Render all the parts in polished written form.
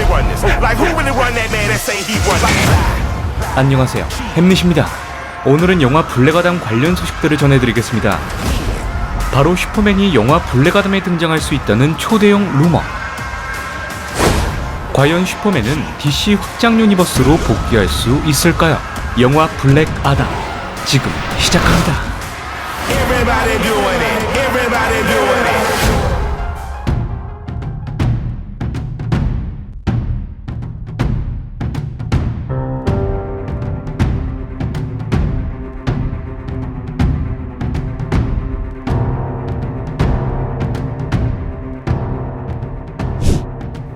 run this? Like who really run that man that say he run it? 안녕하세요, 햄릿입니다. 오늘은 영화 블랙아담 관련 소식들을 전해드리겠습니다. 바로 슈퍼맨이 영화 블랙아담에 등장할 수 있다는 초대형 루머. 과연 슈퍼맨은 DC 확장 유니버스로 복귀할 수 있을까요? 영화 블랙아담 지금 시작합니다. Everybody doing it. Everybody doing it.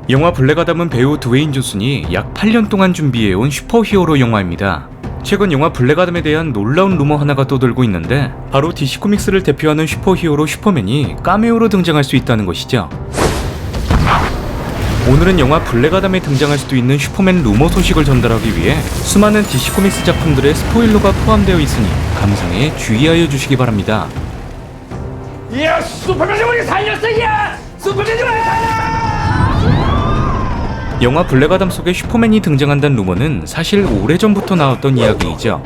영화 블랙아담은 배우 드웨인 존슨이 약 8년 동안 준비해온 슈퍼히어로 영화입니다. 최근 영화 블랙아담에 대한 놀라운 루머 하나가 떠돌고 있는데 바로 DC 코믹스를 대표하는 슈퍼히어로 슈퍼맨이 카메오로 등장할 수 있다는 것이죠. 오늘은 영화 블랙아담에 등장할 수도 있는 슈퍼맨 루머 소식을 전달하기 위해 수많은 DC 코믹스 작품들의 스포일러가 포함되어 있으니 감상에 주의하여 주시기 바랍니다. 야, 슈퍼맨이 우리 살렸어! 야! 슈퍼맨이 우리 살렸어! 영화 블랙아담 속에 슈퍼맨이 등장한다는 루머는 사실 오래전부터 나왔던 이야기이죠.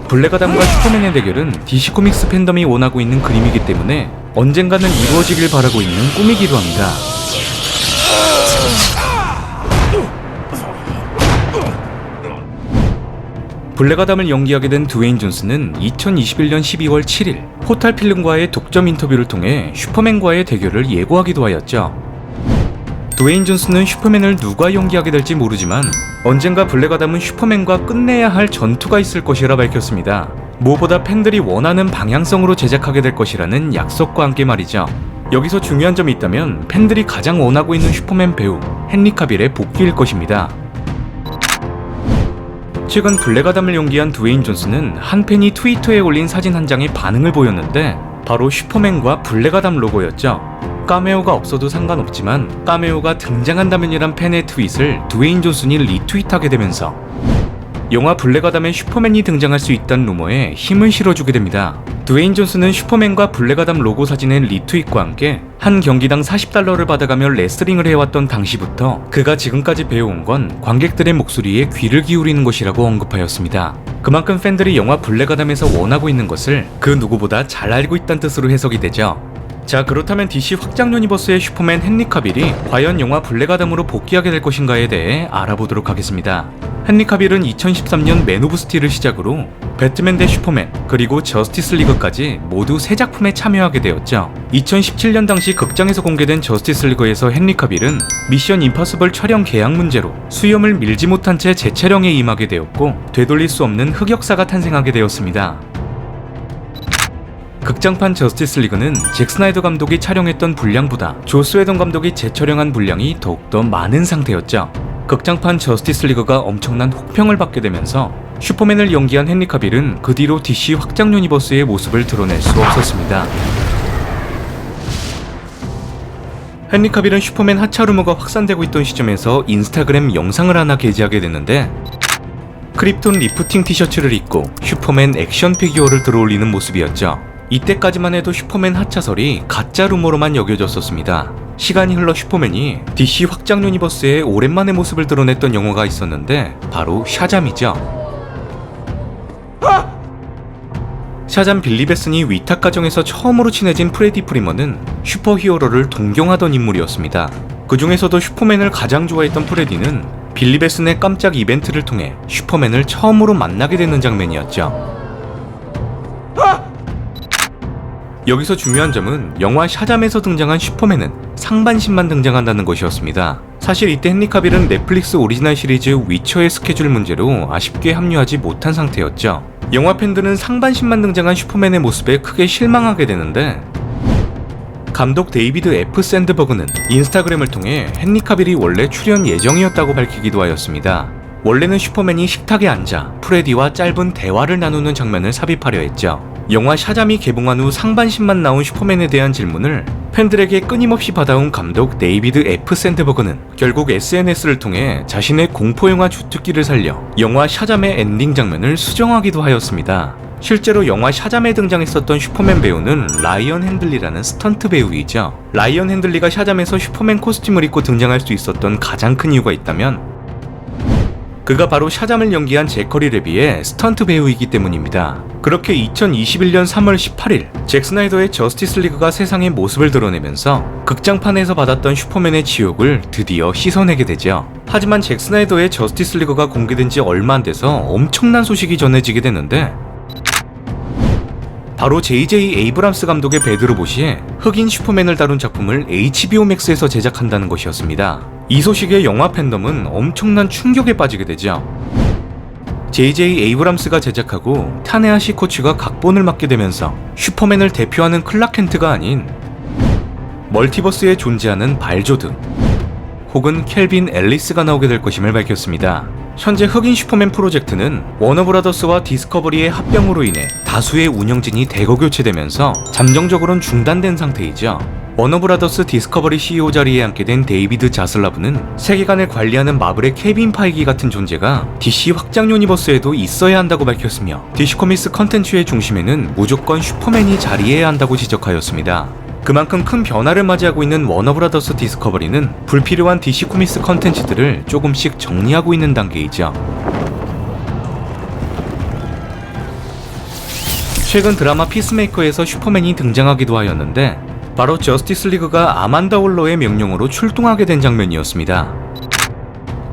블랙아담과 슈퍼맨의 대결은 DC 코믹스 팬덤이 원하고 있는 그림이기 때문에 언젠가는 이루어지길 바라고 있는 꿈이기도 합니다. 블랙아담을 연기하게 된 드웨인 존슨은 2021년 12월 7일 호탈 필름과의 독점 인터뷰를 통해 슈퍼맨과의 대결을 예고하기도 하였죠. 드웨인 존슨은 슈퍼맨을 누가 연기하게 될지 모르지만 언젠가 블랙아담은 슈퍼맨과 끝내야 할 전투가 있을 것이라 밝혔습니다. 무엇보다 팬들이 원하는 방향성으로 제작하게 될 것이라는 약속과 함께 말이죠. 여기서 중요한 점이 있다면 팬들이 가장 원하고 있는 슈퍼맨 배우 헨리 카빌의 복귀일 것입니다. 최근 블랙아담을 연기한 드웨인 존슨은 한 팬이 트위터에 올린 사진 한 장에 반응을 보였는데 바로 슈퍼맨과 블랙아담 로고였죠. 카메오가 없어도 상관없지만 카메오가 등장한다면이란 팬의 트윗을 드웨인 존슨이 리트윗하게 되면서 영화 블랙아담에 슈퍼맨이 등장할 수 있다는 루머에 힘을 실어주게 됩니다. 드웨인 존슨은 슈퍼맨과 블랙아담 로고 사진의 리트윗과 함께 한 경기당 $40를 받아가며 레슬링을 해왔던 당시부터 그가 지금까지 배워온 건 관객들의 목소리에 귀를 기울이는 것이라고 언급하였습니다. 그만큼 팬들이 영화 블랙아담에서 원하고 있는 것을 그 누구보다 잘 알고 있다는 뜻으로 해석이 되죠. 자, 그렇다면 DC 확장 유니버스의 슈퍼맨 헨리 카빌이 과연 영화 블랙아담으로 복귀하게 될 것인가에 대해 알아보도록 하겠습니다. 헨리 카빌은 2013년 맨 오브 스틸을 시작으로 배트맨 대 슈퍼맨 그리고 저스티스 리그까지 모두 3작품에 참여하게 되었죠. 2017년 당시 극장에서 공개된 저스티스 리그에서 헨리 카빌은 미션 임파서블 촬영 계약 문제로 수염을 밀지 못한 채 재촬영에 임하게 되었고 되돌릴 수 없는 흑역사가 탄생하게 되었습니다. 극장판 저스티스 리그는 잭 스나이더 감독이 촬영했던 분량보다 조스 웨던 감독이 재촬영한 분량이 더욱더 많은 상태였죠. 극장판 저스티스 리그가 엄청난 혹평을 받게 되면서 슈퍼맨을 연기한 헨리 카빌은 그 뒤로 DC 확장 유니버스의 모습을 드러낼 수 없었습니다. 헨리 카빌은 슈퍼맨 하차 루머가 확산되고 있던 시점에서 인스타그램 영상을 하나 게재하게 됐는데 크립톤 리프팅 티셔츠를 입고 슈퍼맨 액션 피규어를 들어올리는 모습이었죠. 이때까지만 해도 슈퍼맨 하차설이 가짜 루머로만 여겨졌었습니다. 시간이 흘러 슈퍼맨이 DC 확장 유니버스에 오랜만에 모습을 드러냈던 영화가 있었는데 바로 샤잠이죠. 샤잠 빌리 베슨이 위탁 가정에서 처음으로 친해진 프레디 프리먼은 슈퍼히어로를 동경하던 인물이었습니다. 그 중에서도 슈퍼맨을 가장 좋아했던 프레디는 빌리 베슨의 깜짝 이벤트를 통해 슈퍼맨을 처음으로 만나게 되는 장면이었죠. 여기서 중요한 점은 영화 샤잠에서 등장한 슈퍼맨은 상반신만 등장한다는 것이었습니다. 사실 이때 헨리 카빌은 넷플릭스 오리지널 시리즈 위쳐의 스케줄 문제로 아쉽게 합류하지 못한 상태였죠. 영화 팬들은 상반신만 등장한 슈퍼맨의 모습에 크게 실망하게 되는데 감독 데이비드 F. 샌드버그는 인스타그램을 통해 헨리 카빌이 원래 출연 예정이었다고 밝히기도 하였습니다. 원래는 슈퍼맨이 식탁에 앉아 프레디와 짧은 대화를 나누는 장면을 삽입하려 했죠. 영화 샤잠이 개봉한 후 상반신만 나온 슈퍼맨에 대한 질문을 팬들에게 끊임없이 받아온 감독 데이비드 F. 샌드버그는 결국 SNS를 통해 자신의 공포영화 주특기를 살려 영화 샤잠의 엔딩 장면을 수정하기도 하였습니다. 실제로 영화 샤잠에 등장했었던 슈퍼맨 배우는 라이언 핸들리라는 스턴트 배우이죠. 라이언 핸들리가 샤잠에서 슈퍼맨 코스튬을 입고 등장할 수 있었던 가장 큰 이유가 있다면 그가 바로 샤잠을 연기한 제커리 레비의 스턴트 배우이기 때문입니다. 그렇게 2021년 3월 18일 잭 스나이더의 저스티스 리그가 세상의 모습을 드러내면서 극장판에서 받았던 슈퍼맨의 지옥을 드디어 씻어내게 되죠. 하지만 잭 스나이더의 저스티스 리그가 공개된 지 얼마 안 돼서 엄청난 소식이 전해지게 되는데 바로 J.J. 에이브람스 감독의 배드로봇이 흑인 슈퍼맨을 다룬 작품을 HBO Max에서 제작한다는 것이었습니다. 이 소식에 영화 팬덤은 엄청난 충격에 빠지게 되죠. J.J. 에이브람스가 제작하고 타네하시 코치가 각본을 맡게 되면서 슈퍼맨을 대표하는 클락 켄트가 아닌 멀티버스에 존재하는 발조드 혹은 켈빈 앨리스가 나오게 될 것임을 밝혔습니다. 현재 흑인 슈퍼맨 프로젝트는 워너브라더스와 디스커버리의 합병으로 인해 다수의 운영진이 대거 교체되면서 잠정적으로는 중단된 상태이죠. 워너브라더스 디스커버리 CEO 자리에 앉게 된 데이비드 자슬라브는 세계관을 관리하는 마블의 케빈 파이기 같은 존재가 DC 확장 유니버스에도 있어야 한다고 밝혔으며 DC 코믹스 컨텐츠의 중심에는 무조건 슈퍼맨이 자리해야 한다고 지적하였습니다. 그만큼 큰 변화를 맞이하고 있는 워너브라더스 디스커버리는 불필요한 DC 코믹스 컨텐츠들을 조금씩 정리하고 있는 단계이죠. 최근 드라마 피스메이커에서 슈퍼맨이 등장하기도 하였는데 바로 저스티스 리그가 아만다 홀러의 명령으로 출동하게 된 장면이었습니다.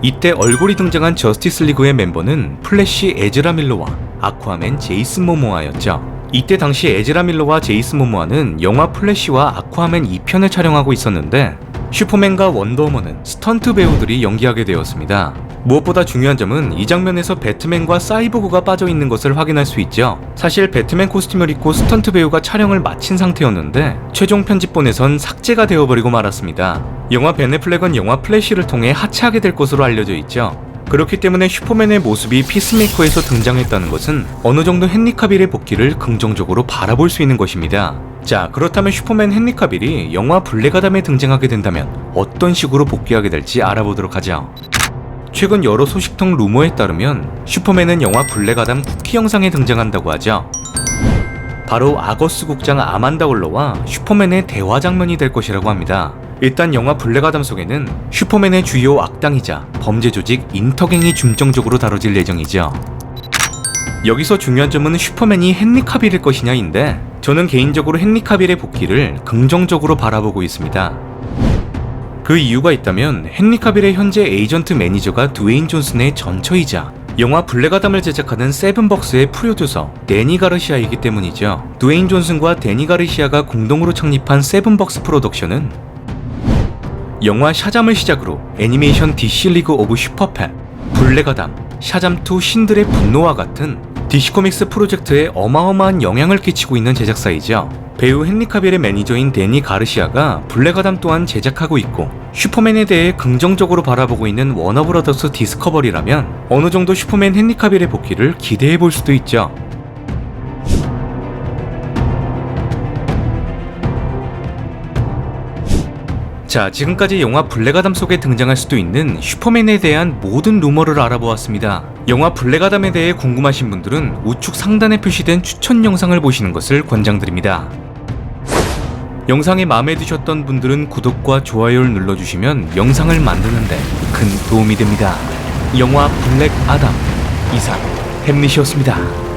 이때 얼굴이 등장한 저스티스 리그의 멤버는 플래시 에즈라 밀러와 아쿠아맨 제이슨 모모아였죠. 이때 당시 에즈라 밀러와 제이슨 모모아는 영화 플래시와 아쿠아맨 2편을 촬영하고 있었는데 슈퍼맨과 원더우먼은 스턴트 배우들이 연기하게 되었습니다. 무엇보다 중요한 점은 이 장면에서 배트맨과 사이보그가 빠져있는 것을 확인할 수 있죠. 사실 배트맨 코스튬을 입고 스턴트 배우가 촬영을 마친 상태였는데 최종 편집본에선 삭제가 되어버리고 말았습니다. 영화 벤 애플렉은 영화 플래시를 통해 하차하게 될 것으로 알려져 있죠. 그렇기 때문에 슈퍼맨의 모습이 피스메이커에서 등장했다는 것은 어느 정도 헨리 카빌의 복귀를 긍정적으로 바라볼 수 있는 것입니다. 자, 그렇다면 슈퍼맨 헨리 카빌이 영화 블랙 아담에 등장하게 된다면 어떤 식으로 복귀하게 될지 알아보도록 하죠. 최근 여러 소식통 루머에 따르면 슈퍼맨은 영화 블랙 아담 쿠키 영상에 등장한다고 하죠. 바로 아거스 국장 아만다 홀러와 슈퍼맨의 대화 장면이 될 것이라고 합니다. 일단 영화 블랙 아담 속에는 슈퍼맨의 주요 악당이자 범죄 조직 인터갱이 중점적으로 다뤄질 예정이죠. 여기서 중요한 점은 슈퍼맨이 헨리 카빌일 것이냐인데 저는 개인적으로 헨리 카빌의 복귀를 긍정적으로 바라보고 있습니다. 그 이유가 있다면 헨리 카빌의 현재 에이전트 매니저가 드웨인 존슨의 전처이자 영화 블랙 아담을 제작하는 세븐벅스의 프로듀서 데니 가르시아이기 때문이죠. 드웨인 존슨과 데니 가르시아가 공동으로 창립한 세븐벅스 프로덕션은 영화 샤잠을 시작으로 애니메이션 DC 리그 오브 슈퍼팻, 블랙 아담, 샤잠2 신들의 분노와 같은 DC 코믹스 프로젝트에 어마어마한 영향을 끼치고 있는 제작사이죠. 배우 헨리 카빌의 매니저인 데니 가르시아가 블랙 아담 또한 제작하고 있고 슈퍼맨에 대해 긍정적으로 바라보고 있는 워너브라더스 디스커버리라면 어느 정도 슈퍼맨 헨리 카빌의 복귀를 기대해 볼 수도 있죠. 자, 지금까지 영화 블랙 아담 속에 등장할 수도 있는 슈퍼맨에 대한 모든 루머를 알아보았습니다. 영화 블랙 아담에 대해 궁금하신 분들은 우측 상단에 표시된 추천 영상을 보시는 것을 권장드립니다. 영상이 마음에 드셨던 분들은 구독과 좋아요를 눌러주시면 영상을 만드는데 큰 도움이 됩니다. 영화 블랙 아담 이상 햄릿이었습니다.